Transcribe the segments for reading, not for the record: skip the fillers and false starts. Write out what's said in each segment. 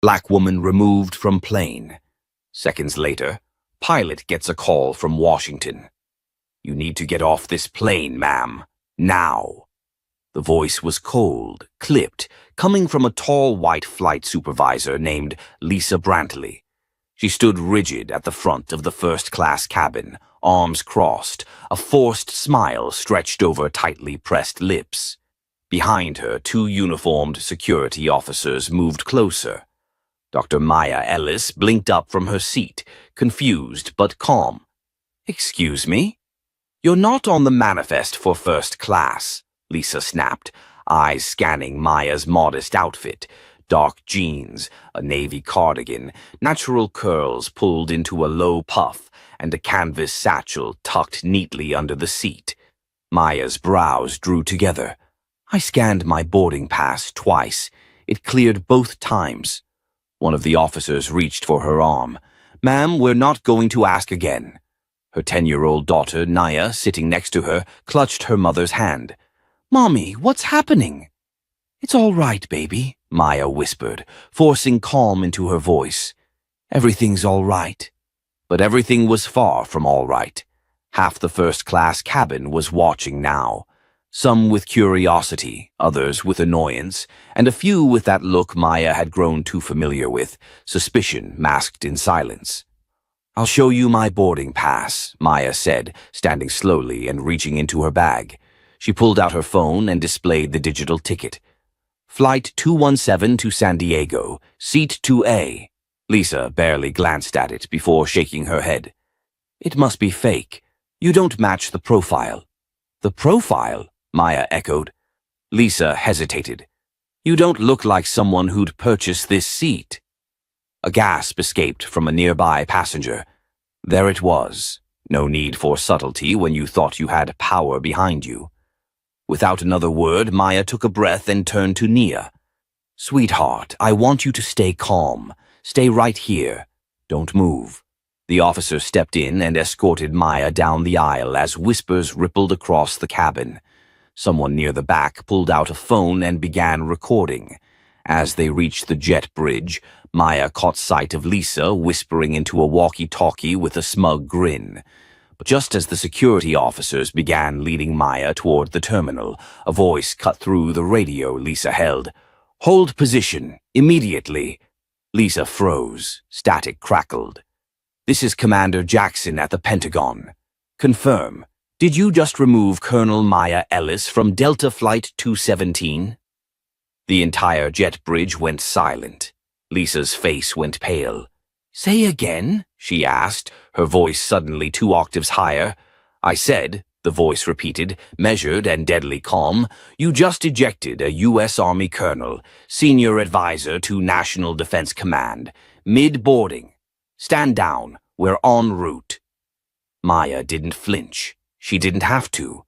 Black woman removed from plane. Seconds later, pilot gets a call from Washington. You need to get off this plane, ma'am. Now. The voice was cold, clipped, coming from a tall white flight supervisor named Lisa Brantley. She stood rigid at the front of the first-class cabin, arms crossed, a forced smile stretched over tightly pressed lips. Behind her, two uniformed security officers moved closer. Dr. Maya Ellis blinked up from her seat, confused but calm. "Excuse me? You're not on the manifest for first class," Lisa snapped, eyes scanning Maya's modest outfit. Dark jeans, a navy cardigan, natural curls pulled into a low puff, and a canvas satchel tucked neatly under the seat. Maya's brows drew together. "I scanned my boarding pass twice. It cleared both times." One of the officers reached for her arm. "Ma'am, we're not going to ask again." Her 10-year-old daughter, Naya, sitting next to her, clutched her mother's hand. "Mommy, what's happening?" "It's all right, baby," Maya whispered, forcing calm into her voice. "Everything's all right." But everything was far from all right. Half the first-class cabin was watching now. Some with curiosity, others with annoyance, and a few with that look Maya had grown too familiar with, suspicion masked in silence. "I'll show you my boarding pass," Maya said, standing slowly and reaching into her bag. She pulled out her phone and displayed the digital ticket. "Flight 217 to San Diego, seat 2A. Lisa barely glanced at it before shaking her head. "It must be fake. You don't match the profile." "The profile?" Maya echoed. Lisa hesitated. "You don't look like someone who'd purchase this seat." A gasp escaped from a nearby passenger. There it was. No need for subtlety when you thought you had power behind you. Without another word, Maya took a breath and turned to Nia. "Sweetheart, I want you to stay calm. Stay right here. Don't move." The officer stepped in and escorted Maya down the aisle as whispers rippled across the cabin. Someone near the back pulled out a phone and began recording. As they reached the jet bridge, Maya caught sight of Lisa whispering into a walkie-talkie with a smug grin. But just as the security officers began leading Maya toward the terminal, a voice cut through the radio Lisa held. "Hold position, immediately." Lisa froze. Static crackled. "This is Commander Jackson at the Pentagon. Confirm. Did you just remove Colonel Maya Ellis from Delta Flight 217? The entire jet bridge went silent. Lisa's face went pale. "Say again?" she asked, her voice suddenly 2 octaves higher. "I said," the voice repeated, measured and deadly calm, "you just ejected a U.S. Army colonel, senior advisor to National Defense Command, mid-boarding. Stand down. We're en route." Maya didn't flinch. She didn't have to.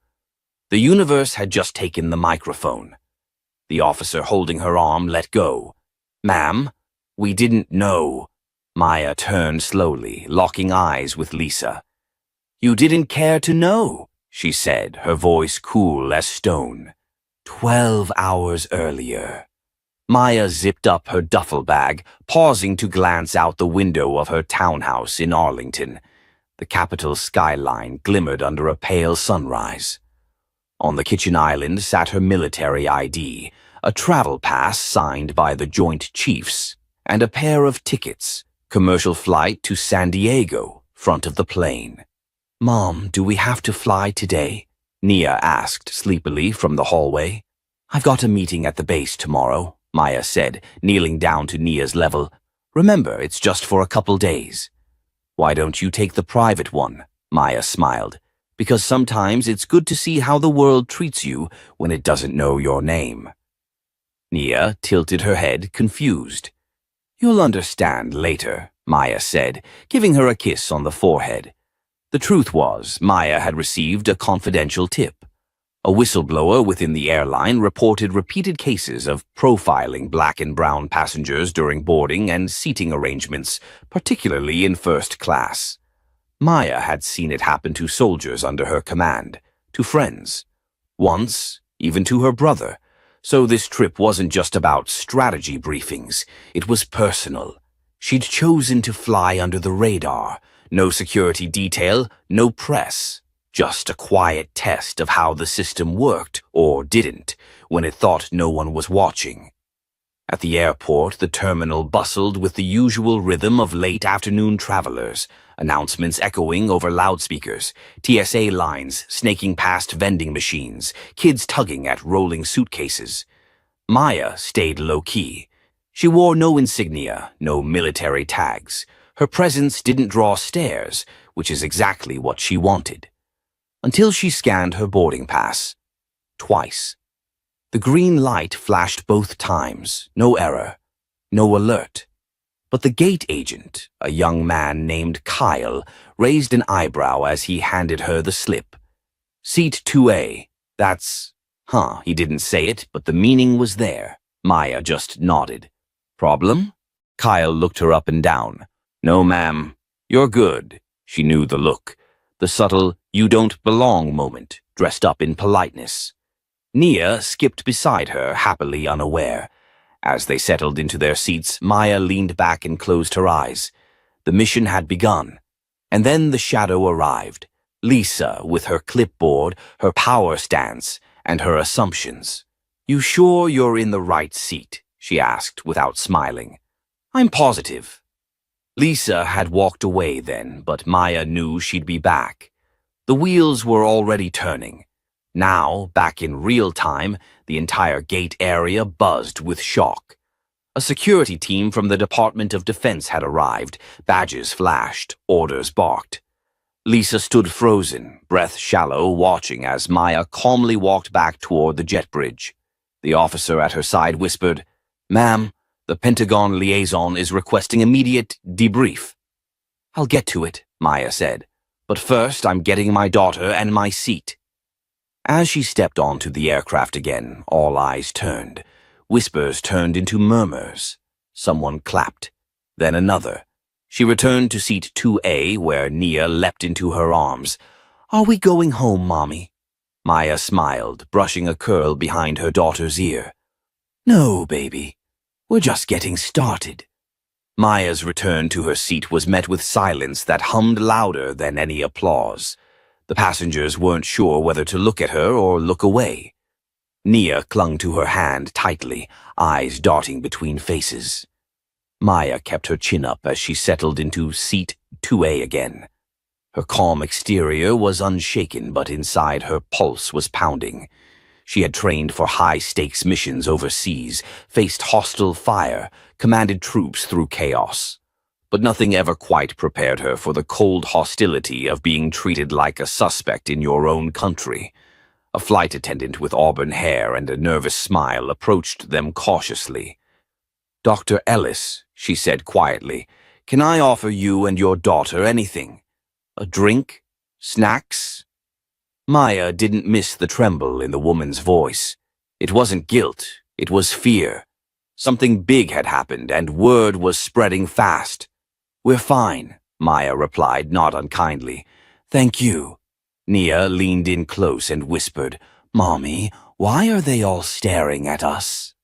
The universe had just taken the microphone. The officer holding her arm let go. "Ma'am, we didn't know." Maya turned slowly, locking eyes with Lisa. "You didn't care to know," she said, her voice cool as stone. 12 hours earlier. Maya zipped up her duffel bag, pausing to glance out the window of her townhouse in Arlington. The capital's skyline glimmered under a pale sunrise. On the kitchen island sat her military ID, a travel pass signed by the Joint Chiefs, and a pair of tickets, commercial flight to San Diego, front of the plane. "Mom, do we have to fly today?" Nia asked sleepily from the hallway. "I've got a meeting at the base tomorrow," Maya said, kneeling down to Nia's level. "Remember, it's just for a couple days." "Why don't you take the private one?" Maya smiled. "Because sometimes it's good to see how the world treats you when it doesn't know your name." Nia tilted her head, confused. "You'll understand later," Maya said, giving her a kiss on the forehead. The truth was, Maya had received a confidential tip. A whistleblower within the airline reported repeated cases of profiling black and brown passengers during boarding and seating arrangements, particularly in first class. Maya had seen it happen to soldiers under her command, to friends. Once, even to her brother. So this trip wasn't just about strategy briefings, it was personal. She'd chosen to fly under the radar. No security detail, no press. Just a quiet test of how the system worked, or didn't, when it thought no one was watching. At the airport, the terminal bustled with the usual rhythm of late afternoon travelers, announcements echoing over loudspeakers, TSA lines snaking past vending machines, kids tugging at rolling suitcases. Maya stayed low-key. She wore no insignia, no military tags. Her presence didn't draw stares, which is exactly what she wanted. Until she scanned her boarding pass. Twice. The green light flashed both times, no error, no alert. But the gate agent, a young man named Kyle, raised an eyebrow as he handed her the slip. Seat 2A, that's... He didn't say it, but the meaning was there. Maya just nodded. Problem? Kyle looked her up and down. No, ma'am. You're good. She knew the look. The subtle, you don't belong moment, dressed up in politeness. Nia skipped beside her, happily unaware. As they settled into their seats, Maya leaned back and closed her eyes. The mission had begun. And then the shadow arrived. Lisa, with her clipboard, her power stance, and her assumptions. You sure you're in the right seat? She asked, without smiling. I'm positive. Lisa had walked away then, but Maya knew she'd be back. The wheels were already turning. Now, back in real time, the entire gate area buzzed with shock. A security team from the Department of Defense had arrived, badges flashed, orders barked. Lisa stood frozen, breath shallow, watching as Maya calmly walked back toward the jet bridge. The officer at her side whispered, Ma'am, the Pentagon liaison is requesting immediate debrief. I'll get to it, Maya said. But first, I'm getting my daughter and my seat. As she stepped onto the aircraft again, all eyes turned. Whispers turned into murmurs. Someone clapped. Then another. She returned to seat 2A, where Nia leapt into her arms. Are we going home, Mommy? Maya smiled, brushing a curl behind her daughter's ear. No, baby. We're just getting started. Maya's return to her seat was met with silence that hummed louder than any applause. The passengers weren't sure whether to look at her or look away. Nia clung to her hand tightly, eyes darting between faces. Maya kept her chin up as she settled into seat 2A again. Her calm exterior was unshaken, but inside her pulse was pounding. She had trained for high-stakes missions overseas, faced hostile fire, commanded troops through chaos. But nothing ever quite prepared her for the cold hostility of being treated like a suspect in your own country. A flight attendant with auburn hair and a nervous smile approached them cautiously. Dr. Ellis, she said quietly, can I offer you and your daughter anything? A drink? Snacks? Maya didn't miss the tremble in the woman's voice. It wasn't guilt, it was fear. Something big had happened, and word was spreading fast. We're fine, Maya replied, not unkindly. Thank you. Nia leaned in close and whispered, Mommy, why are they all staring at us?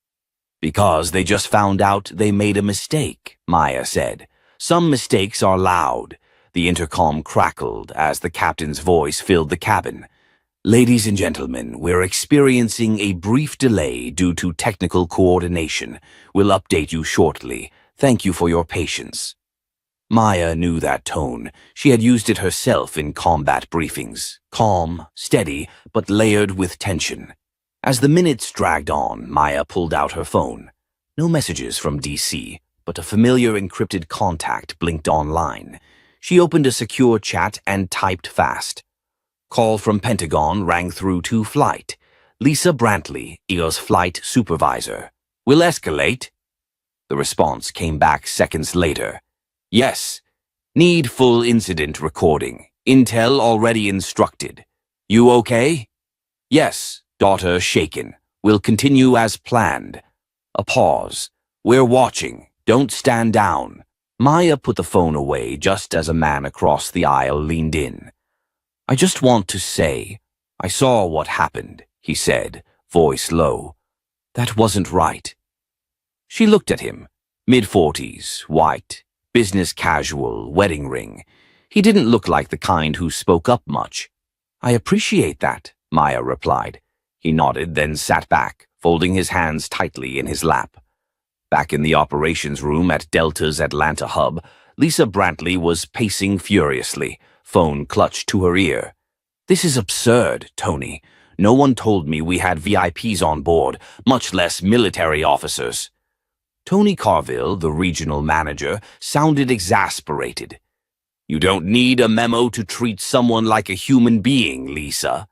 Because they just found out they made a mistake, Maya said. Some mistakes are loud. The intercom crackled as the captain's voice filled the cabin. Ladies and gentlemen, we're experiencing a brief delay due to technical coordination. We'll update you shortly. Thank you for your patience. Maya knew that tone. She had used it herself in combat briefings. Calm, steady, but layered with tension. As the minutes dragged on, Maya pulled out her phone. No messages from DC, but a familiar encrypted contact blinked online. She opened a secure chat and typed fast. Call from Pentagon rang through to flight. Lisa Brantley, EOS flight supervisor. Will escalate? The response came back seconds later. Yes. Need full incident recording. Intel already instructed. You okay? Yes. Daughter shaken. Will continue as planned. A pause. We're watching. Don't stand down. Maya put the phone away just as a man across the aisle leaned in. I just want to say, I saw what happened, he said, voice low. That wasn't right. She looked at him, mid-40s, white, business casual, wedding ring. He didn't look like the kind who spoke up much. I appreciate that, Maya replied. He nodded, then sat back, folding his hands tightly in his lap. Back in the operations room at Delta's Atlanta hub, Lisa Brantley was pacing furiously, phone clutched to her ear. This is absurd, Tony. No one told me we had VIPs on board, much less military officers. Tony Carville, the regional manager, sounded exasperated. You don't need a memo to treat someone like a human being, Lisa.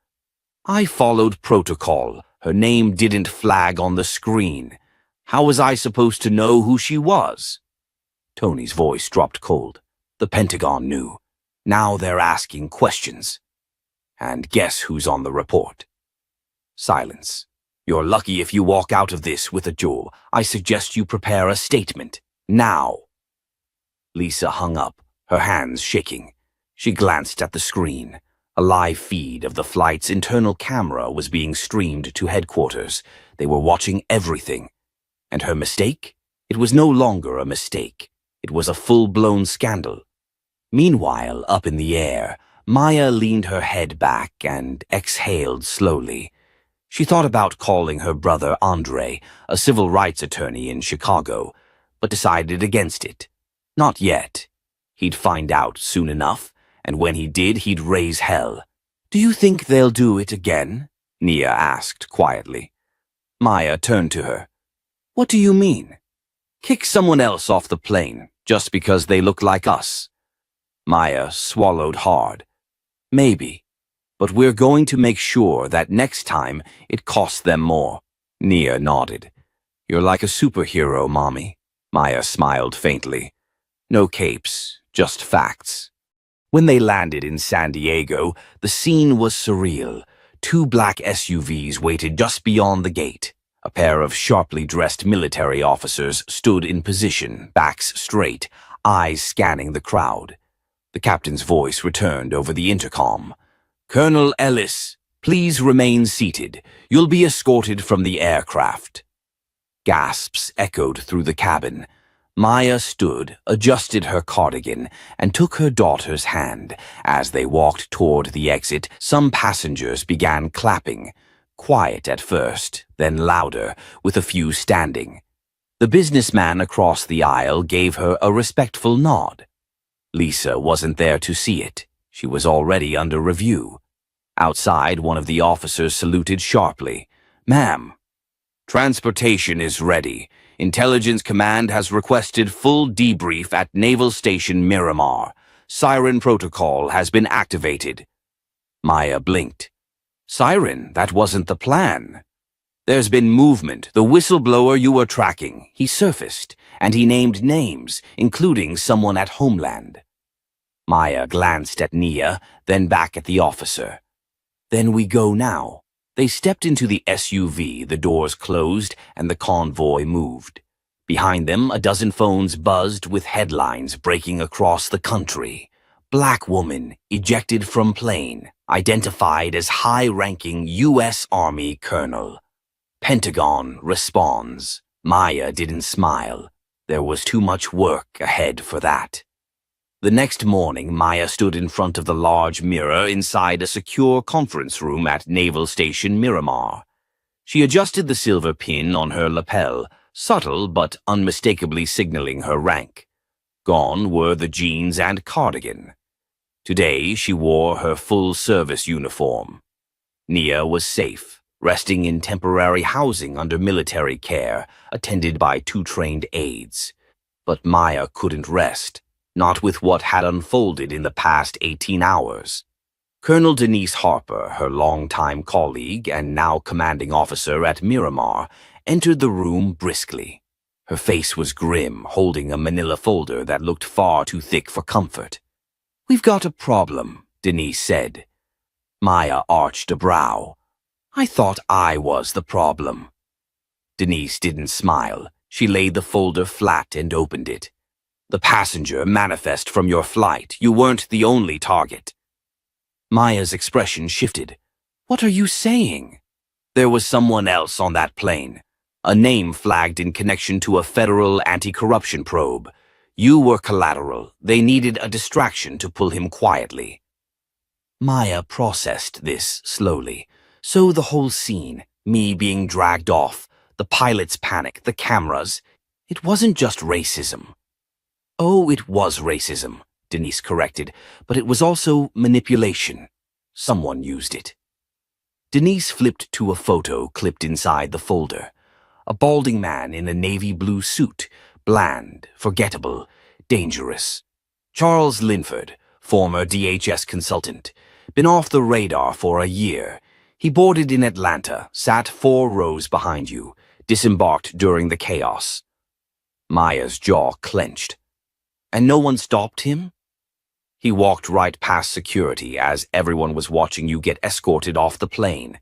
I followed protocol. Her name didn't flag on the screen. How was I supposed to know who she was? Tony's voice dropped cold. The Pentagon knew. Now they're asking questions. And guess who's on the report? Silence. You're lucky if you walk out of this with a jaw. I suggest you prepare a statement. Now. Lisa hung up, her hands shaking. She glanced at the screen. A live feed of the flight's internal camera was being streamed to headquarters. They were watching everything. And her mistake? It was no longer a mistake. It was a full-blown scandal. Meanwhile, up in the air, Maya leaned her head back and exhaled slowly. She thought about calling her brother Andre, a civil rights attorney in Chicago, but decided against it. Not yet. He'd find out soon enough, and when he did, he'd raise hell. Do you think they'll do it again? Nia asked quietly. Maya turned to her. What do you mean? Kick someone else off the plane, just because they look like us. Maya swallowed hard. Maybe. But we're going to make sure that next time it costs them more. Nia nodded. You're like a superhero, Mommy. Maya smiled faintly. No capes, just facts. When they landed in San Diego, the scene was surreal. 2 black SUVs waited just beyond the gate. A pair of sharply dressed military officers stood in position, backs straight, eyes scanning the crowd. The captain's voice returned over the intercom. Colonel Ellis, please remain seated. You'll be escorted from the aircraft. Gasps echoed through the cabin. Maya stood, adjusted her cardigan, and took her daughter's hand. As they walked toward the exit, some passengers began clapping. Quiet at first, then louder, with a few standing. The businessman across the aisle gave her a respectful nod. Lisa wasn't there to see it. She was already under review. Outside, one of the officers saluted sharply. Ma'am, transportation is ready. Intelligence Command has requested full debrief at Naval Station Miramar. Siren protocol has been activated. Maya blinked. Siren, that wasn't the plan. There's been movement. The whistleblower you were tracking, he surfaced, and he named names, including someone at Homeland. Maya glanced at Nia, then back at the officer. Then we go now. They stepped into the SUV, the doors closed, and the convoy moved. Behind them, a dozen phones buzzed with headlines breaking across the country. Black woman ejected from plane, identified as high-ranking U.S. Army colonel. Pentagon responds. Maya didn't smile. There was too much work ahead for that. The next morning, Maya stood in front of the large mirror inside a secure conference room at Naval Station Miramar. She adjusted the silver pin on her lapel, subtle but unmistakably signaling her rank. Gone were the jeans and cardigan. Today, she wore her full-service uniform. Nia was safe, resting in temporary housing under military care, attended by 2 trained aides. But Maya couldn't rest. Not with what had unfolded in the past 18 hours. Colonel Denise Harper, her longtime colleague and now commanding officer at Miramar, entered the room briskly. Her face was grim, holding a manila folder that looked far too thick for comfort. We've got a problem, Denise said. Maya arched a brow. I thought I was the problem. Denise didn't smile. She laid the folder flat and opened it. The passenger manifest from your flight. You weren't the only target. Maya's expression shifted. What are you saying? There was someone else on that plane. A name flagged in connection to a federal anti-corruption probe. You were collateral. They needed a distraction to pull him quietly. Maya processed this slowly. So the whole scene, me being dragged off, the pilot's panic, the cameras, it wasn't just racism. Oh, it was racism, Denise corrected, but it was also manipulation. Someone used it. Denise flipped to a photo clipped inside the folder. A balding man in a navy blue suit, bland, forgettable, dangerous. Charles Linford, former DHS consultant. Been off the radar for a year. He boarded in Atlanta, sat 4 rows behind you, disembarked during the chaos. Maya's jaw clenched. And no one stopped him? He walked right past security as everyone was watching you get escorted off the plane.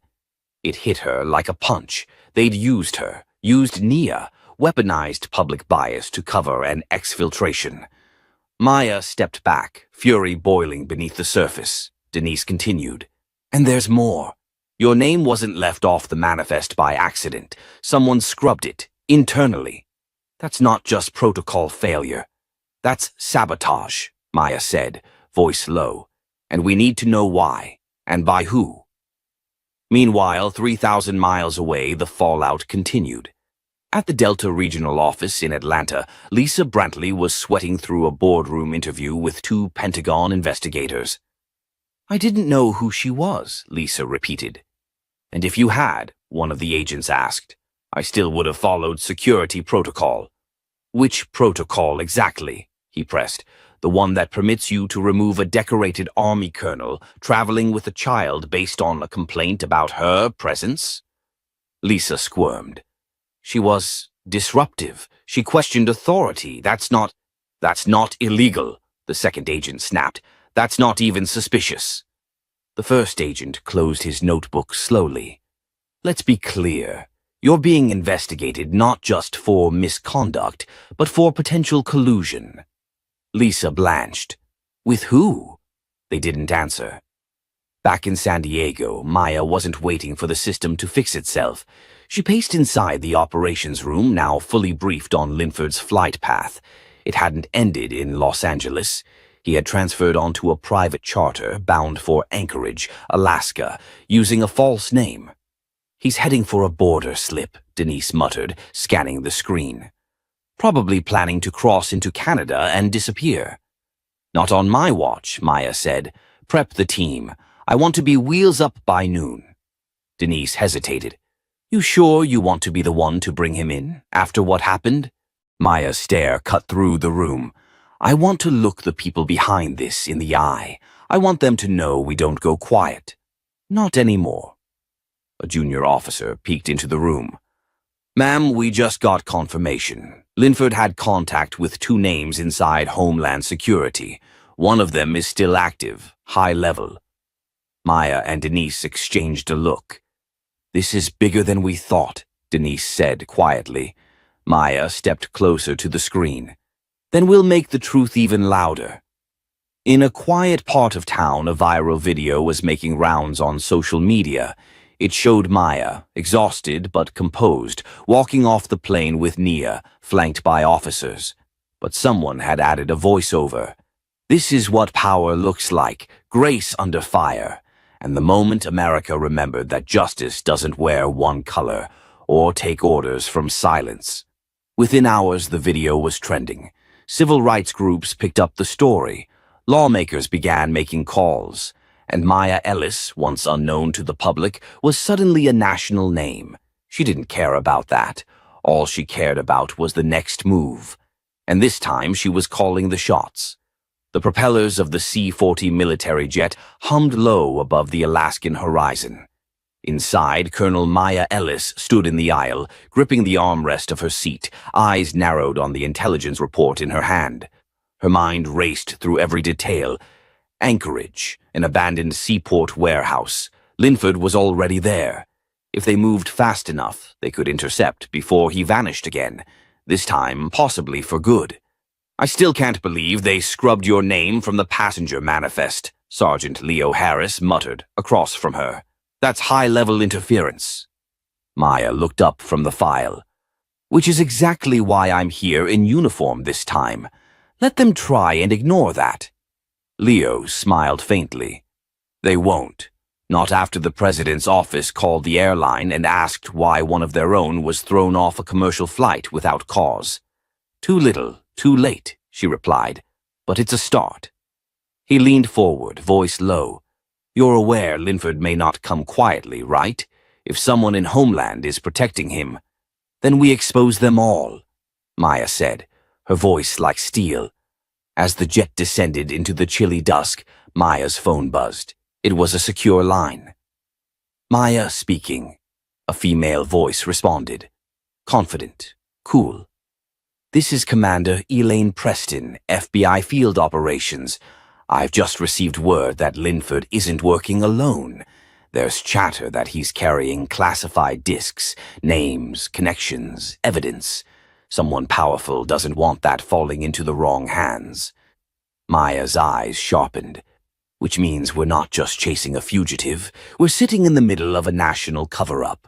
It hit her like a punch. They'd used her, used Nia, weaponized public bias to cover an exfiltration. Maya stepped back, fury boiling beneath the surface. Denise continued. And there's more. Your name wasn't left off the manifest by accident. Someone scrubbed it, internally. That's not just protocol failure. That's sabotage, Maya said, voice low. And we need to know why, and by who. Meanwhile, 3,000 miles away, the fallout continued. At the Delta Regional Office in Atlanta, Lisa Brantley was sweating through a boardroom interview with 2 Pentagon investigators. I didn't know who she was, Lisa repeated. And if you had, one of the agents asked, I still would have followed security protocol. Which protocol exactly? He pressed. The one that permits you to remove a decorated Army colonel traveling with a child based on a complaint about her presence? Lisa squirmed. She was disruptive. She questioned authority. That's not illegal, the second agent snapped. That's not even suspicious. The first agent closed his notebook slowly. Let's be clear. You're being investigated not just for misconduct, but for potential collusion. Lisa blanched. With who? They didn't answer. Back in San Diego, Maya wasn't waiting for the system to fix itself. She paced inside the operations room, now fully briefed on Linford's flight path. It hadn't ended in Los Angeles. He had transferred onto a private charter bound for Anchorage, Alaska, using a false name. He's heading for a border slip, Denise muttered, scanning the screen. Probably planning to cross into Canada and disappear. Not on my watch, Maya said. Prep the team. I want to be wheels up by noon. Denise hesitated. You sure you want to be the one to bring him in, after what happened? Maya's stare cut through the room. I want to look the people behind this in the eye. I want them to know we don't go quiet. Not anymore. A junior officer peeked into the room. Ma'am, we just got confirmation. Linford had contact with 2 names inside Homeland Security. One of them is still active, high level. Maya and Denise exchanged a look. This is bigger than we thought, Denise said quietly. Maya stepped closer to the screen. Then we'll make the truth even louder. In a quiet part of town, a viral video was making rounds on social media. It showed Maya, exhausted but composed, walking off the plane with Nia, flanked by officers. But someone had added a voiceover. This is what power looks like, grace under fire. And the moment America remembered that justice doesn't wear one color or take orders from silence. Within hours, the video was trending. Civil rights groups picked up the story. Lawmakers began making calls. And Maya Ellis, once unknown to the public, was suddenly a national name. She didn't care about that. All she cared about was the next move. And this time she was calling the shots. The propellers of the C-40 military jet hummed low above the Alaskan horizon. Inside, Colonel Maya Ellis stood in the aisle, gripping the armrest of her seat, eyes narrowed on the intelligence report in her hand. Her mind raced through every detail. Anchorage, an abandoned seaport warehouse. Linford was already there. If they moved fast enough, they could intercept before he vanished again, this time possibly for good. I still can't believe they scrubbed your name from the passenger manifest, Sergeant Leo Harris muttered across from her. That's high-level interference. Maya looked up from the file. Which is exactly why I'm here in uniform this time. Let them try and ignore that. Leo smiled faintly. They won't. Not after the president's office called the airline and asked why one of their own was thrown off a commercial flight without cause. Too little, too late, she replied, but it's a start. He leaned forward, voice low. You're aware Linford may not come quietly, right? If someone in Homeland is protecting him, then we expose them all, Maya said, her voice like steel. As the jet descended into the chilly dusk, Maya's phone buzzed. It was a secure line. Maya speaking. A female voice responded. Confident, cool. This is Commander Elaine Preston, FBI Field Operations. I've just received word that Linford isn't working alone. There's chatter that he's carrying classified disks, names, connections, evidence. Someone powerful doesn't want that falling into the wrong hands. Maya's eyes sharpened. Which means we're not just chasing a fugitive, we're sitting in the middle of a national cover-up.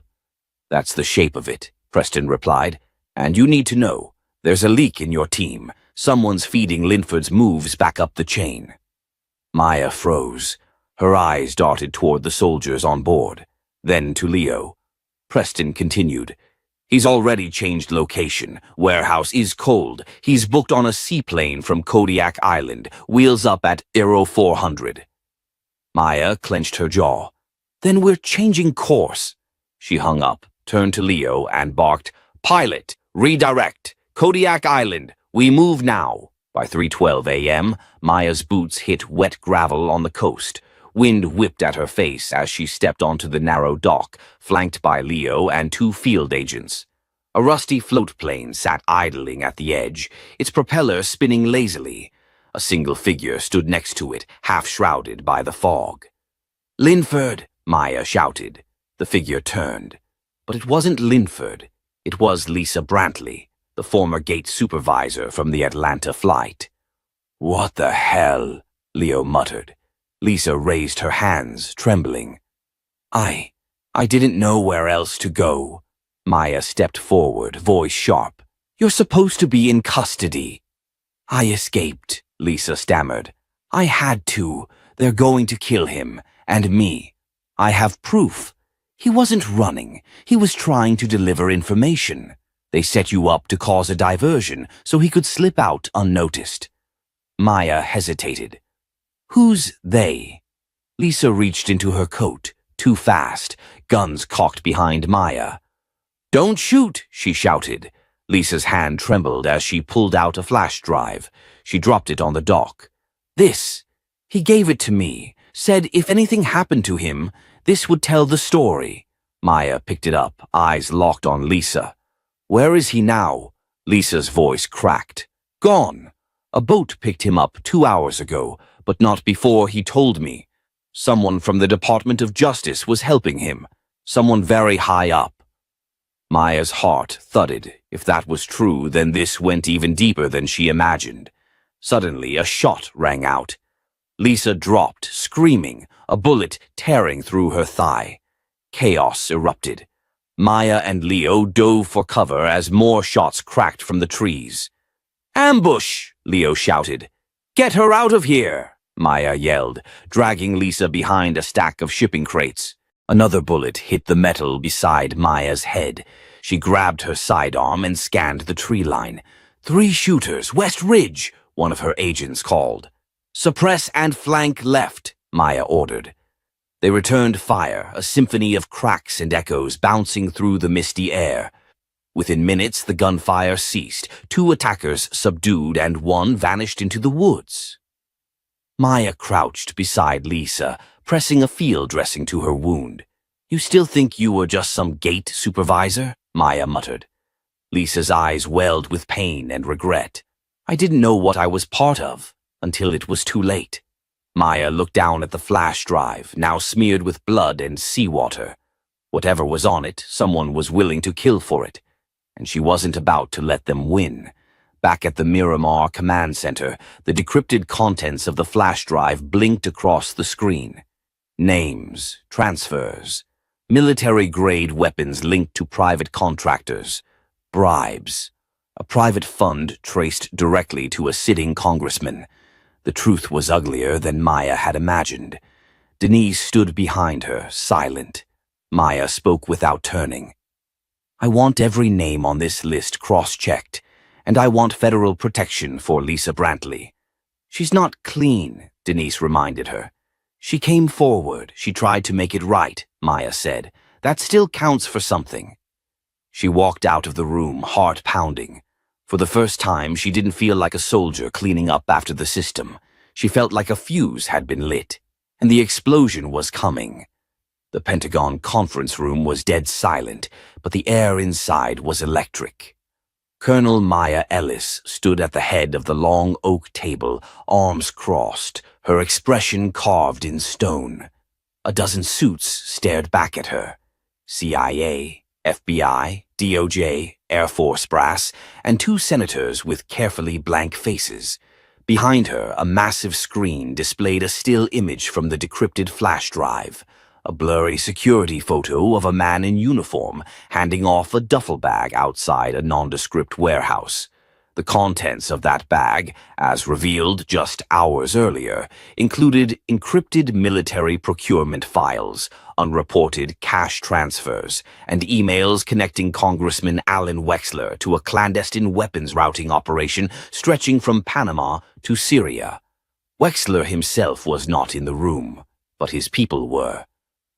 That's the shape of it, Preston replied. And you need to know, there's a leak in your team. Someone's feeding Linford's moves back up the chain. Maya froze. Her eyes darted toward the soldiers on board, then to Leo. Preston continued. He's already changed location. Warehouse is cold. He's booked on a seaplane from Kodiak Island, wheels up at Aero 400. Maya clenched her jaw. Then we're changing course. She hung up, turned to Leo, and barked, Pilot, redirect, Kodiak Island, we move now. By 3:12 a.m., Maya's boots hit wet gravel on the coast. Wind whipped at her face as she stepped onto the narrow dock, flanked by Leo and 2 field agents. A rusty float plane sat idling at the edge, its propeller spinning lazily. A single figure stood next to it, half-shrouded by the fog. Linford, Maya shouted. The figure turned. But it wasn't Linford. It was Lisa Brantley, the former gate supervisor from the Atlanta flight. What the hell? Leo muttered. Lisa raised her hands, trembling. I didn't know where else to go. Maya stepped forward, voice sharp. You're supposed to be in custody. I escaped, Lisa stammered. I had to. They're going to kill him, and me. I have proof. He wasn't running. He was trying to deliver information. They set you up to cause a diversion so he could slip out unnoticed. Maya hesitated. Who's they? Lisa reached into her coat, too fast, guns cocked behind Maya. Don't shoot, she shouted. Lisa's hand trembled as she pulled out a flash drive. She dropped it on the dock. This. He gave it to me, said if anything happened to him, this would tell the story. Maya picked it up, eyes locked on Lisa. Where is he now? Lisa's voice cracked. Gone. A boat picked him up 2 hours ago, but not before he told me. Someone from the Department of Justice was helping him. Someone very high up. Maya's heart thudded. If that was true, then this went even deeper than she imagined. Suddenly, a shot rang out. Lisa dropped, screaming, a bullet tearing through her thigh. Chaos erupted. Maya and Leo dove for cover as more shots cracked from the trees. Ambush! Leo shouted. Get her out of here! Maya yelled, dragging Lisa behind a stack of shipping crates. Another bullet hit the metal beside Maya's head. She grabbed her sidearm and scanned the tree line. 3 shooters, West Ridge, one of her agents called. Suppress and flank left, Maya ordered. They returned fire, a symphony of cracks and echoes bouncing through the misty air. Within minutes, the gunfire ceased. 2 attackers subdued and 1 vanished into the woods. Maya crouched beside Lisa, pressing a field dressing to her wound. You still think you were just some gate supervisor? Maya muttered. Lisa's eyes welled with pain and regret. I didn't know what I was part of until it was too late. Maya looked down at the flash drive, now smeared with blood and seawater. Whatever was on it, someone was willing to kill for it, and she wasn't about to let them win. Back at the Miramar Command Center, the decrypted contents of the flash drive blinked across the screen. Names, transfers, military-grade weapons linked to private contractors. Bribes. A private fund traced directly to a sitting congressman. The truth was uglier than Maya had imagined. Denise stood behind her, silent. Maya spoke without turning. I want every name on this list cross-checked, and I want federal protection for Lisa Brantley. She's not clean, Denise reminded her. She came forward. She tried to make it right, Maya said. That still counts for something. She walked out of the room, heart pounding. For the first time, she didn't feel like a soldier cleaning up after the system. She felt like a fuse had been lit, and the explosion was coming. The Pentagon conference room was dead silent, but the air inside was electric. Colonel Maya Ellis stood at the head of the long oak table, arms crossed, her expression carved in stone. A dozen suits stared back at her. CIA, FBI, DOJ, Air Force brass, and 2 senators with carefully blank faces. Behind her, a massive screen displayed a still image from the decrypted flash drive. A blurry security photo of a man in uniform handing off a duffel bag outside a nondescript warehouse. The contents of that bag, as revealed just hours earlier, included encrypted military procurement files, unreported cash transfers, and emails connecting Congressman Alan Wexler to a clandestine weapons routing operation stretching from Panama to Syria. Wexler himself was not in the room, but his people were.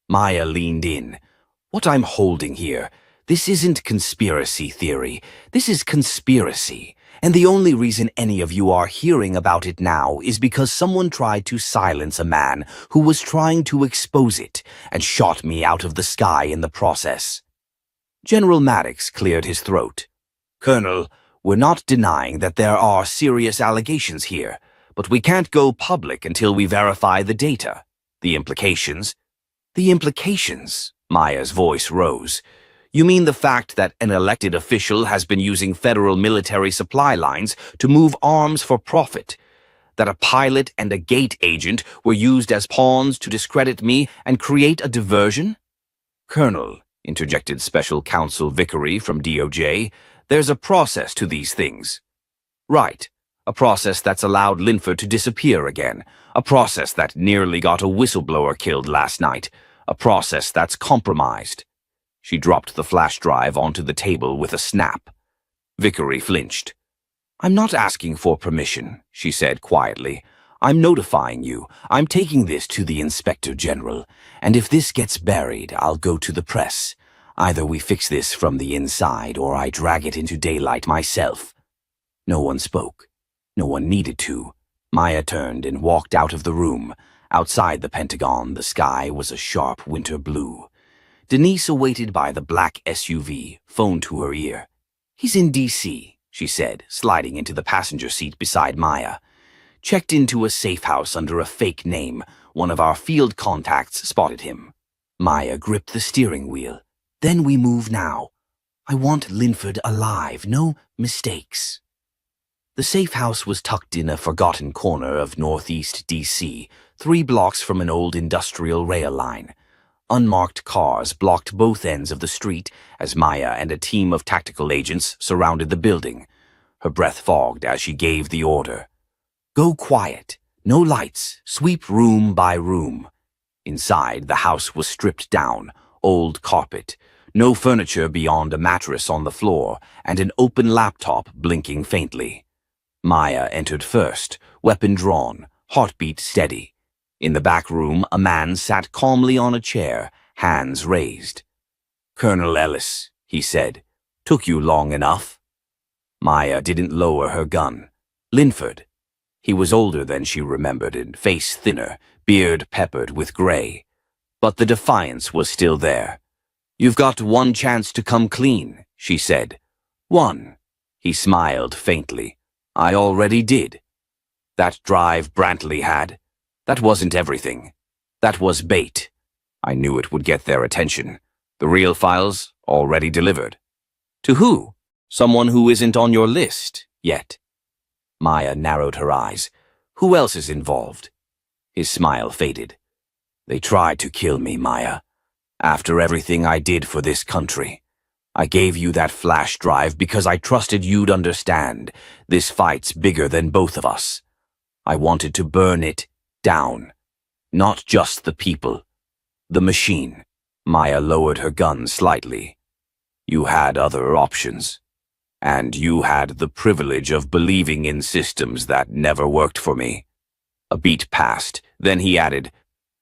Maya leaned in. What I'm holding here, this isn't conspiracy theory. This is conspiracy. And the only reason any of you are hearing about it now is because someone tried to silence a man who was trying to expose it and shot me out of the sky in the process. General Maddox cleared his throat. Colonel, we're not denying that there are serious allegations here, but we can't go public until we verify the data. The implications, Maya's voice rose. You mean the fact that an elected official has been using federal military supply lines to move arms for profit? That a pilot and a gate agent were used as pawns to discredit me and create a diversion? Colonel, interjected Special Counsel Vickery from DOJ, there's a process to these things. Right. A process that's allowed Linford to disappear again. A process that nearly got a whistleblower killed last night. A process that's compromised. She dropped the flash drive onto the table with a snap. Vickery flinched. I'm not asking for permission, she said quietly. I'm notifying you. I'm taking this to the Inspector General. And if this gets buried, I'll go to the press. Either we fix this from the inside or I drag it into daylight myself. No one spoke. No one needed to. Maya turned and walked out of the room. Outside the Pentagon, the sky was a sharp winter blue. Denise awaited by the black SUV, phone to her ear. He's in D.C., she said, sliding into the passenger seat beside Maya. Checked into a safe house under a fake name. One of our field contacts spotted him. Maya gripped the steering wheel. Then we move now. I want Linford alive, no mistakes. The safe house was tucked in a forgotten corner of northeast D.C., 3 blocks from an old industrial rail line. Unmarked cars blocked both ends of the street as Maya and a team of tactical agents surrounded the building. Her breath fogged as she gave the order. Go quiet. No lights. Sweep room by room. Inside, the house was stripped down, old carpet. No furniture beyond a mattress on the floor and an open laptop blinking faintly. Maya entered first, weapon drawn, heartbeat steady. In the back room, a man sat calmly on a chair, hands raised. Colonel Ellis, he said, took you long enough. Maya didn't lower her gun. Linford. He was older than she remembered and face thinner, beard peppered with gray. But the defiance was still there. You've got one chance to come clean, she said. One. He smiled faintly. I already did. That drive Brantley had, that wasn't everything. That was bait. I knew it would get their attention. The real files already delivered. To who? Someone who isn't on your list yet. Maya narrowed her eyes. Who else is involved? His smile faded. They tried to kill me, Maya. After everything I did for this country. I gave you that flash drive because I trusted you'd understand. This fight's bigger than both of us. I wanted to burn it down. Not just the people. The machine. Maya lowered her gun slightly. You had other options. And you had the privilege of believing in systems that never worked for me. A beat passed. Then he added,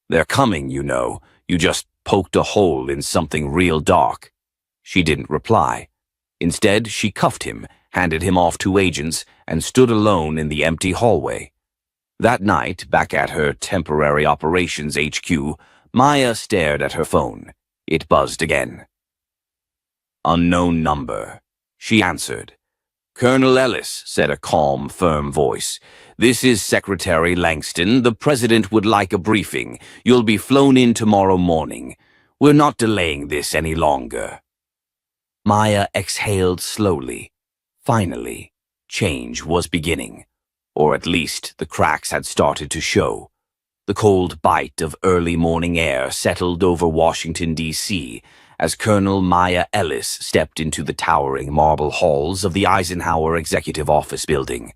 "They're coming, you know. You just poked a hole in something real dark." She didn't reply. Instead, she cuffed him, handed him off to agents, and stood alone in the empty hallway. That night, back at her temporary operations HQ, Maya stared at her phone. It buzzed again. "Unknown number." She answered. "Colonel Ellis," said a calm, firm voice. "This is Secretary Langston. The President would like a briefing. You'll be flown in tomorrow morning. We're not delaying this any longer." Maya exhaled slowly. Finally, change was beginning. Or at least the cracks had started to show. The cold bite of early morning air settled over Washington, D.C., as Colonel Maya Ellis stepped into the towering marble halls of the Eisenhower Executive Office building.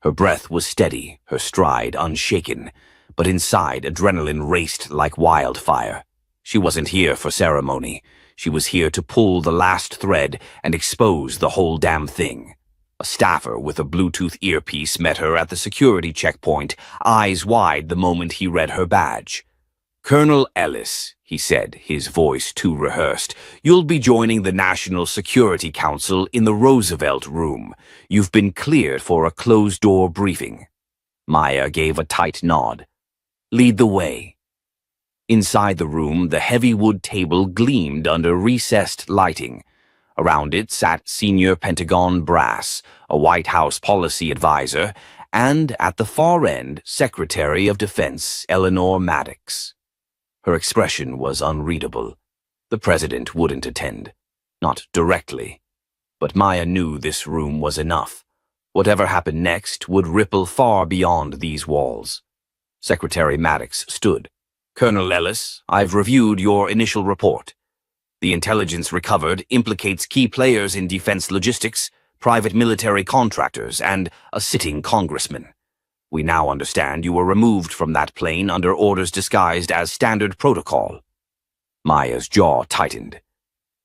Her breath was steady, her stride unshaken, but inside adrenaline raced like wildfire. She wasn't here for ceremony. She was here to pull the last thread and expose the whole damn thing. A staffer with a Bluetooth earpiece met her at the security checkpoint, eyes wide the moment he read her badge. "Colonel Ellis," he said, his voice too rehearsed, "you'll be joining the National Security Council in the Roosevelt Room. You've been cleared for a closed-door briefing." Maya gave a tight nod. "Lead the way." Inside the room, the heavy wood table gleamed under recessed lighting. Around it sat senior Pentagon brass, a White House policy advisor, and, at the far end, Secretary of Defense Eleanor Maddox. Her expression was unreadable. The president wouldn't attend. Not directly. But Maya knew this room was enough. Whatever happened next would ripple far beyond these walls. Secretary Maddox stood. "Colonel Ellis, I've reviewed your initial report. The intelligence recovered implicates key players in defense logistics, private military contractors, and a sitting congressman. We now understand you were removed from that plane under orders disguised as standard protocol." Maya's jaw tightened.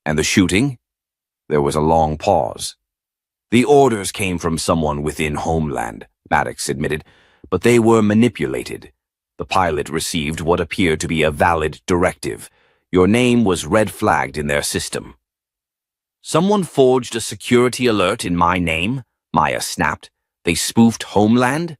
"And the shooting?" There was a long pause. "The orders came from someone within Homeland," Maddox admitted, "but they were manipulated. The pilot received what appeared to be a valid directive. Your name was red-flagged in their system." "Someone forged a security alert in my name?" Maya snapped. "They spoofed Homeland?"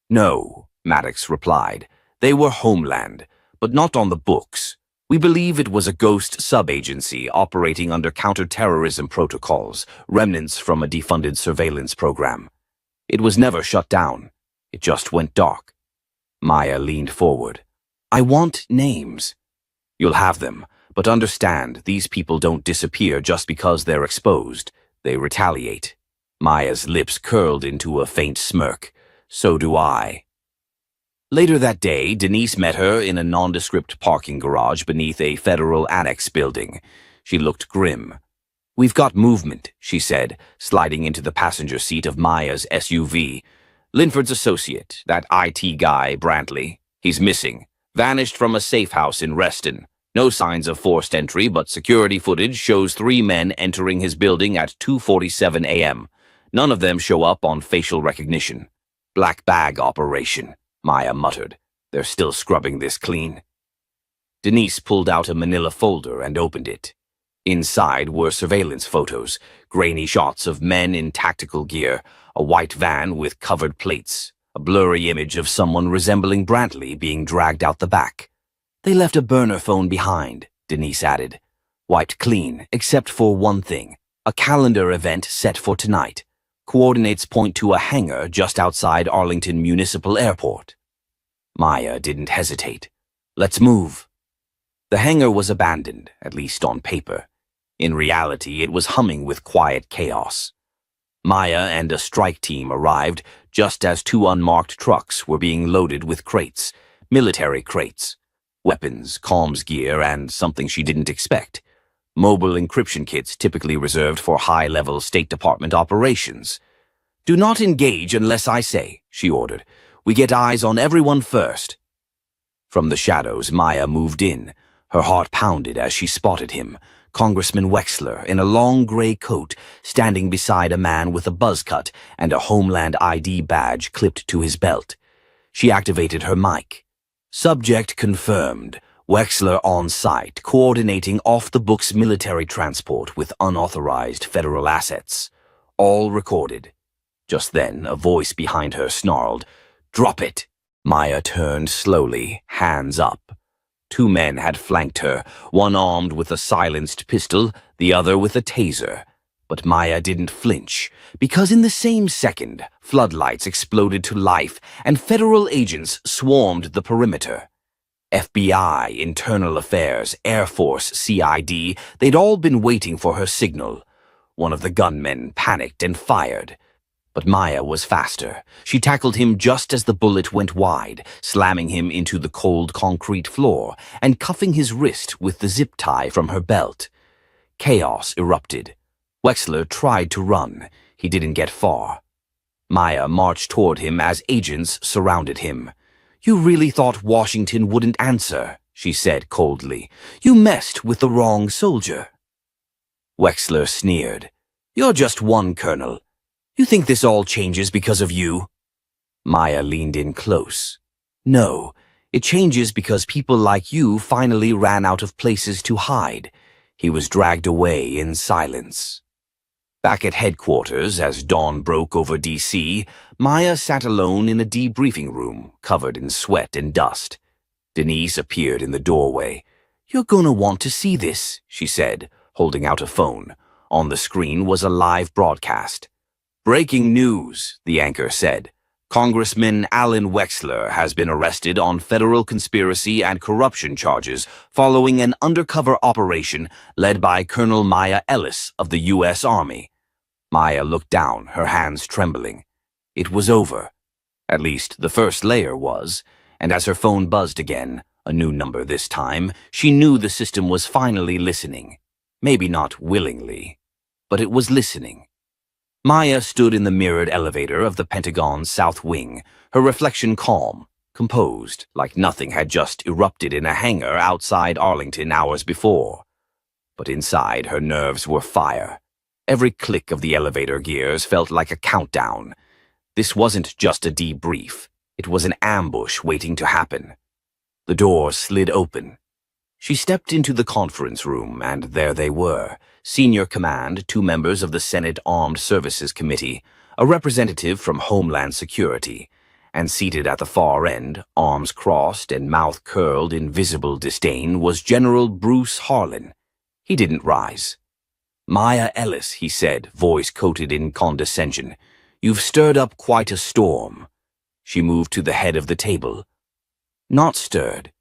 "No," Maddox replied. "They were Homeland, but not on the books. We believe it was a ghost sub-agency operating under counter-terrorism protocols, remnants from a defunded surveillance program. It was never shut down. It just went dark." Maya leaned forward. "I want names." "You'll have them, but understand, these people don't disappear just because they're exposed. They retaliate." Maya's lips curled into a faint smirk. "So do I." Later that day, Denise met her in a nondescript parking garage beneath a federal annex building. She looked grim. "We've got movement," she said, sliding into the passenger seat of Maya's SUV. "Linford's associate, that IT guy, Brantley. He's missing. Vanished from a safe house in Reston. No signs of forced entry, but security footage shows 3 men entering his building at 2:47 a.m. None of them show up on facial recognition. Black bag operation," Maya muttered. "They're still scrubbing this clean." Denise pulled out a manila folder and opened it. Inside were surveillance photos, grainy shots of men in tactical gear, a white van with covered plates, a blurry image of someone resembling Brantley being dragged out the back. "They left a burner phone behind," Denise added. "Wiped clean, except for one thing. A calendar event set for tonight. Coordinates point to a hangar just outside Arlington Municipal Airport." Maya didn't hesitate. "Let's move." The hangar was abandoned, at least on paper. In reality, it was humming with quiet chaos. Maya and a strike team arrived just as 2 unmarked trucks were being loaded with crates, military crates. Weapons, comms gear, and something she didn't expect. mobile encryption kits typically reserved for high-level State Department operations. "Do not engage unless I say," she ordered. "We get eyes on everyone first." From the shadows, Maya moved in. Her heart pounded as she spotted him, Congressman Wexler, in a long gray coat, standing beside a man with a buzz cut and a Homeland ID badge clipped to his belt. She activated her mic. "Subject confirmed. Wexler on site, coordinating off-the-books military transport with unauthorized federal assets. All recorded." Just then, a voice behind her snarled, "Drop it!" Maya turned slowly, hands up. Two men had flanked her, one armed with a silenced pistol, the other with a taser. But Maya didn't flinch, because in the same second, floodlights exploded to life and federal agents swarmed the perimeter. FBI, Internal Affairs, Air Force, CID, they'd all been waiting for her signal. One of the gunmen panicked and fired. But Maya was faster. She tackled him just as the bullet went wide, slamming him into the cold concrete floor and cuffing his wrist with the zip tie from her belt. Chaos erupted. Wexler tried to run. He didn't get far. Maya marched toward him as agents surrounded him. "You really thought Washington wouldn't answer," she said coldly. "You messed with the wrong soldier." Wexler sneered. "You're just one, Colonel. You think this all changes because of you?" Maya leaned in close. "No, it changes because people like you finally ran out of places to hide." He was dragged away in silence. Back at headquarters, as dawn broke over D.C., Maya sat alone in a debriefing room, covered in sweat and dust. Denise appeared in the doorway. "You're gonna want to see this," she said, holding out a phone. On the screen was a live broadcast. "Breaking news," the anchor said. "Congressman Alan Wexler has been arrested on federal conspiracy and corruption charges following an undercover operation led by Colonel Maya Ellis of the U.S. Army." Maya looked down, her hands trembling. It was over. At least the first layer was, and as her phone buzzed again, a new number this time, she knew the system was finally listening. Maybe not willingly, but it was listening. Maya stood in the mirrored elevator of the Pentagon's South Wing, her reflection calm, composed, like nothing had just erupted in a hangar outside Arlington hours before. But inside, her nerves were fire. Every click of the elevator gears felt like a countdown. This wasn't just a debrief. It was an ambush waiting to happen. The door slid open. She stepped into the conference room, and there they were. Senior Command, two members of the Senate Armed Services Committee, a representative from Homeland Security, and seated at the far end, arms crossed and mouth curled in visible disdain, was General Bruce Harlan. He didn't rise. "Maya Ellis," he said, voice coated in condescension, "you've stirred up quite a storm." She moved to the head of the table. "Not stirred.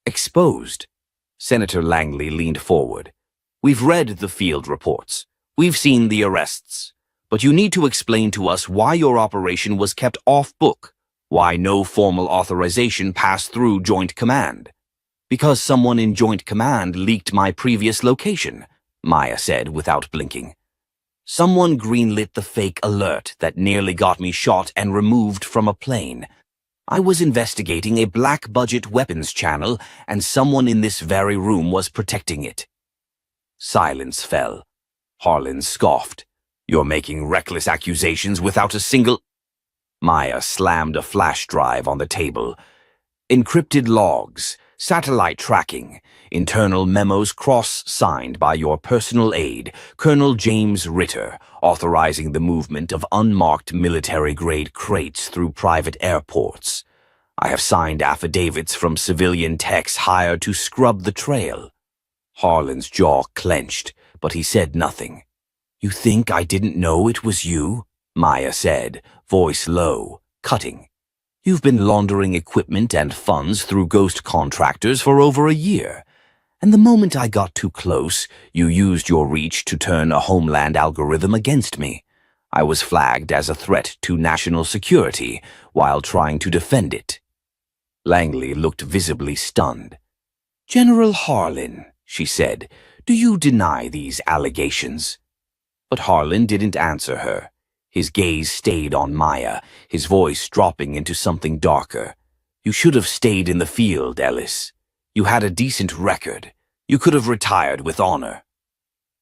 Exposed." Senator Langley leaned forward. "We've read the field reports. We've seen the arrests. But you need to explain to us why your operation was kept off-book, why no formal authorization passed through Joint Command." "Because someone in Joint Command leaked my previous location," Maya said without blinking. "Someone greenlit the fake alert that nearly got me shot and removed from a plane. I was investigating a black-budget weapons channel, and someone in this very room was protecting it." Silence fell. Harlan scoffed. "You're making reckless accusations without a single—" Maya slammed a flash drive on the table. "Encrypted logs, satellite tracking, internal memos cross-signed by your personal aide, Colonel James Ritter, authorizing the movement of unmarked military-grade crates through private airports. I have signed affidavits from civilian techs hired to scrub the trail." Harlan's jaw clenched, but he said nothing. "You think I didn't know it was you?" Maya said, voice low, cutting. "You've been laundering equipment and funds through ghost contractors for over a year. And the moment I got too close, you used your reach to turn a Homeland algorithm against me. I was flagged as a threat to national security while trying to defend it." Langley looked visibly stunned. "General Harlan," she said. "Do you deny these allegations?" But Harlan didn't answer her. His gaze stayed on Maya, his voice dropping into something darker. "You should have stayed in the field, Ellis. You had a decent record. You could have retired with honor."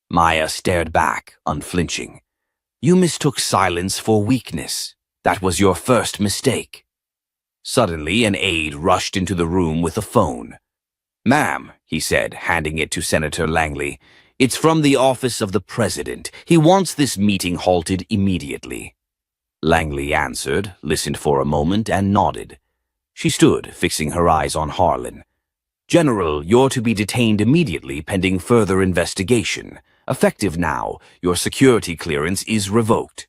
Maya stared back, unflinching. "You mistook silence for weakness. That was your first mistake." Suddenly, an aide rushed into the room with a phone. "Ma'am," he said, handing it to Senator Langley, "it's from the office of the president. He wants this meeting halted immediately." Langley answered, listened for a moment, and nodded. She stood, fixing her eyes on Harlan. "General, you're to be detained immediately pending further investigation. Effective now, your security clearance is revoked."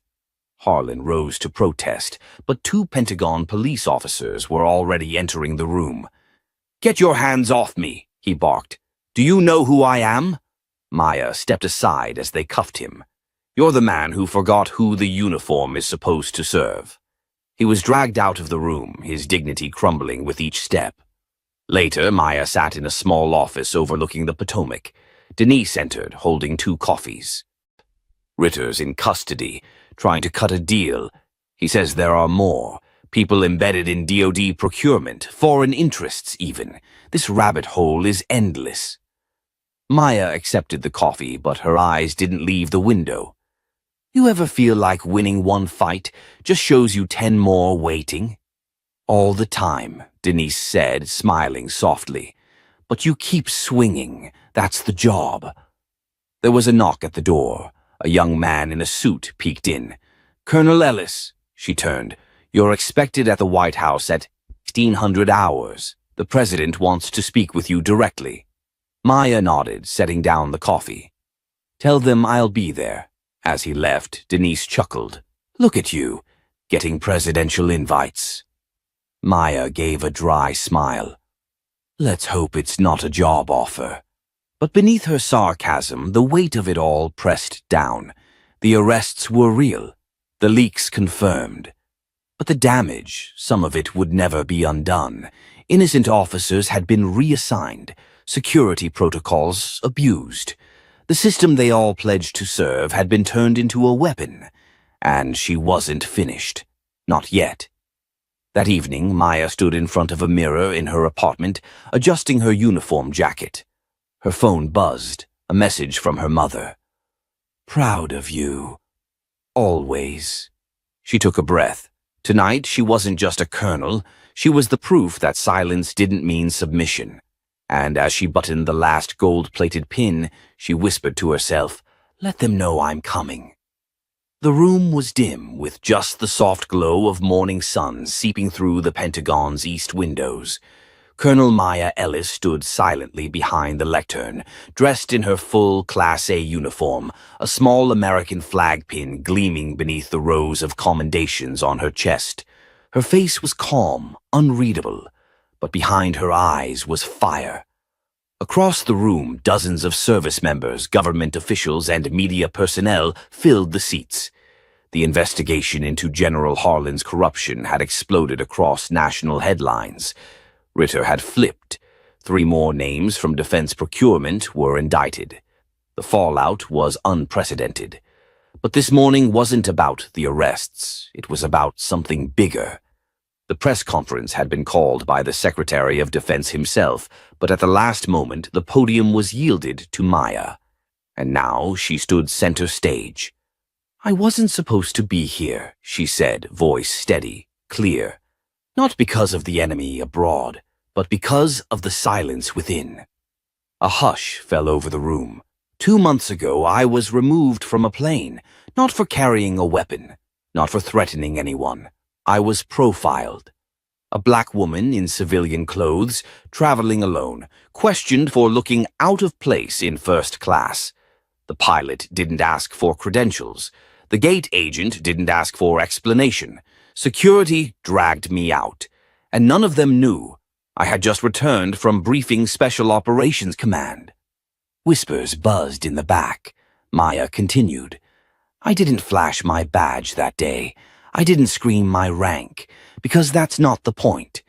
Harlan rose to protest, but 2 Pentagon police officers were already entering the room. "Get your hands off me," he barked. "Do you know who I am?" Maya stepped aside as they cuffed him. "You're the man who forgot who the uniform is supposed to serve." He was dragged out of the room, his dignity crumbling with each step. Later, Maya sat in a small office overlooking the Potomac. Denise entered, holding 2 coffees. "Ritter's in custody, trying to cut a deal. He says there are more. People embedded in DoD procurement, foreign interests even. This rabbit hole is endless." Maya accepted the coffee, but her eyes didn't leave the window. "You ever feel like winning one fight just shows you 10 more waiting?" "All the time," Denise said, smiling softly. "But you keep swinging. That's the job." There was a knock at the door. A young man in a suit peeked in. "Colonel Ellis," she turned, "you're expected at the White House at 1600 hours. The president wants to speak with you directly." Maya nodded, setting down the coffee. "Tell them I'll be there." As he left, Denise chuckled. "Look at you, getting presidential invites." Maya gave a dry smile. "Let's hope it's not a job offer." But beneath her sarcasm, the weight of it all pressed down. The arrests were real. The leaks confirmed. But the damage, some of it would never be undone. Innocent officers had been reassigned, security protocols abused. The system they all pledged to serve had been turned into a weapon. And she wasn't finished. Not yet. That evening, Maya stood in front of a mirror in her apartment, adjusting her uniform jacket. Her phone buzzed, a message from her mother. "Proud of you. Always." She took a breath. Tonight, she wasn't just a colonel. She was the proof that silence didn't mean submission. And as she buttoned the last gold-plated pin, she whispered to herself, "Let them know I'm coming." The room was dim, with just the soft glow of morning sun seeping through the Pentagon's east windows. Colonel Maya Ellis stood silently behind the lectern, dressed in her full Class A uniform, a small American flag pin gleaming beneath the rows of commendations on her chest. Her face was calm, unreadable, but behind her eyes was fire. Across the room, dozens of service members, government officials, and media personnel filled the seats. The investigation into General Harlan's corruption had exploded across national headlines. Ritter had flipped. 3 more names from defense procurement were indicted. The fallout was unprecedented. But this morning wasn't about the arrests. It was about something bigger. The press conference had been called by the Secretary of Defense himself, but at the last moment the podium was yielded to Maya. And now she stood center stage. "I wasn't supposed to be here," she said, voice steady, clear. "Not because of the enemy abroad, but because of the silence within." A hush fell over the room. 2 months ago, I was removed from a plane, not for carrying a weapon, not for threatening anyone. I was profiled. A black woman in civilian clothes, traveling alone, questioned for looking out of place in first class. The pilot didn't ask for credentials. The gate agent didn't ask for explanation. Security dragged me out, and none of them knew. I had just returned from briefing Special Operations Command. Whispers buzzed in the back. Maya continued. "I didn't flash my badge that day. I didn't scream my rank, because that's not the point.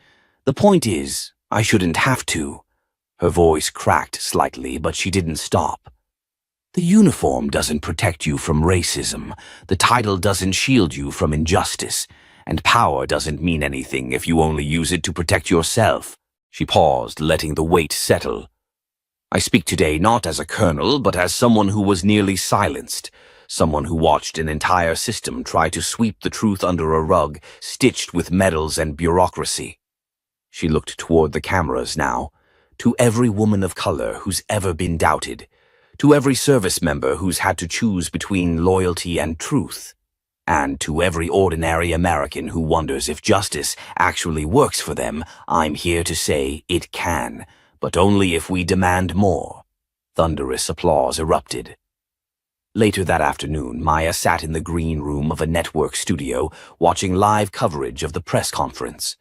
The point is, I shouldn't have to." Her voice cracked slightly, but she didn't stop. The uniform doesn't protect you from racism. The title doesn't shield you from injustice. And power doesn't mean anything if you only use it to protect yourself. She paused, letting the weight settle. I speak today not as a colonel, but as someone who was nearly silenced. Someone who watched an entire system try to sweep the truth under a rug, stitched with medals and bureaucracy. She looked toward the cameras now. To every woman of color who's ever been doubted. To every service member who's had to choose between loyalty and truth. And to every ordinary American who wonders if justice actually works for them, I'm here to say it can, but only if we demand more. Thunderous applause erupted. Later that afternoon, Maya sat in the green room of a network studio, watching live coverage of the press conference.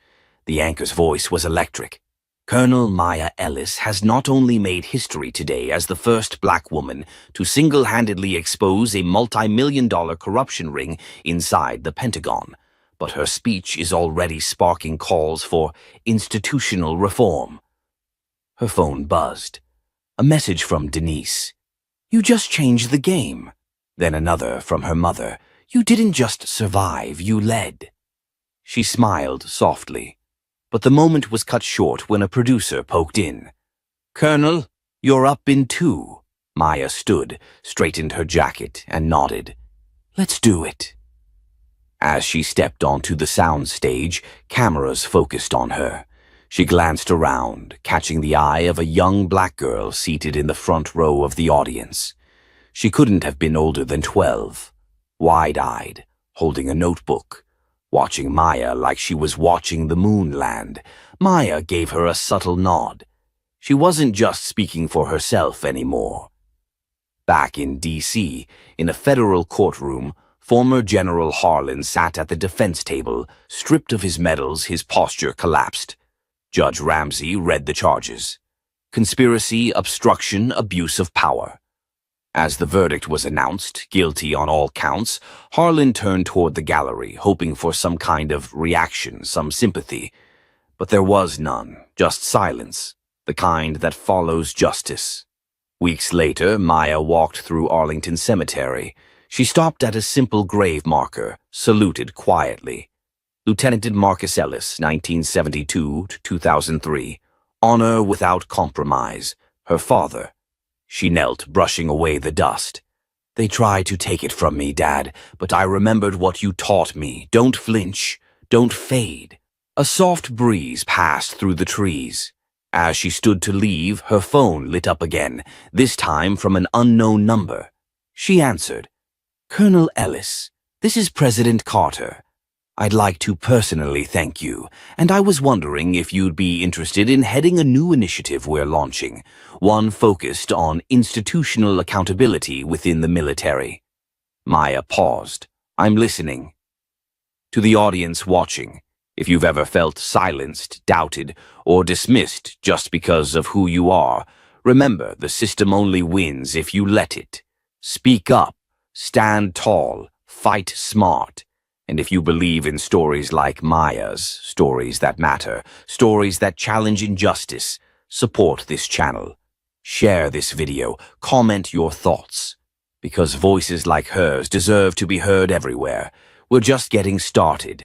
The anchor's voice was electric. Colonel Maya Ellis has not only made history today as the first black woman to single-handedly expose a multi-million-dollar corruption ring inside the Pentagon, but her speech is already sparking calls for institutional reform. Her phone buzzed. A message from Denise. You just changed the game. Then another from her mother. You didn't just survive, you led. She smiled softly. But the moment was cut short when a producer poked in. Colonel, you're up in 2. Maya stood, straightened her jacket, and nodded. Let's do it. As she stepped onto the sound stage, cameras focused on her. She glanced around, catching the eye of a young black girl seated in the front row of the audience. She couldn't have been older than 12, wide-eyed, holding a notebook. Watching Maya like she was watching the moon land, Maya gave her a subtle nod. She wasn't just speaking for herself anymore. Back in D.C., in a federal courtroom, former General Harlan sat at the defense table. Stripped of his medals, his posture collapsed. Judge Ramsey read the charges. Conspiracy, obstruction, abuse of power. As the verdict was announced, guilty on all counts, Harlan turned toward the gallery, hoping for some kind of reaction, some sympathy. But there was none, just silence, the kind that follows justice. Weeks later, Maya walked through Arlington Cemetery. She stopped at a simple grave marker, saluted quietly. Lieutenant Marcus Ellis, 1972 to 2003. Honor without compromise. Her father. She knelt, brushing away the dust. They tried to take it from me, Dad, but I remembered what you taught me. Don't flinch. Don't fade. A soft breeze passed through the trees. As she stood to leave, her phone lit up again, this time from an unknown number. She answered. Colonel Ellis, this is President Carter. I'd like to personally thank you, and I was wondering if you'd be interested in heading a new initiative we're launching, one focused on institutional accountability within the military. Maya paused. I'm listening. To the audience watching, if you've ever felt silenced, doubted, or dismissed just because of who you are, remember the system only wins if you let it. Speak up, stand tall, fight smart. And if you believe in stories like Maya's, stories that matter, stories that challenge injustice, support this channel. Share this video, comment your thoughts. Because voices like hers deserve to be heard everywhere. We're just getting started.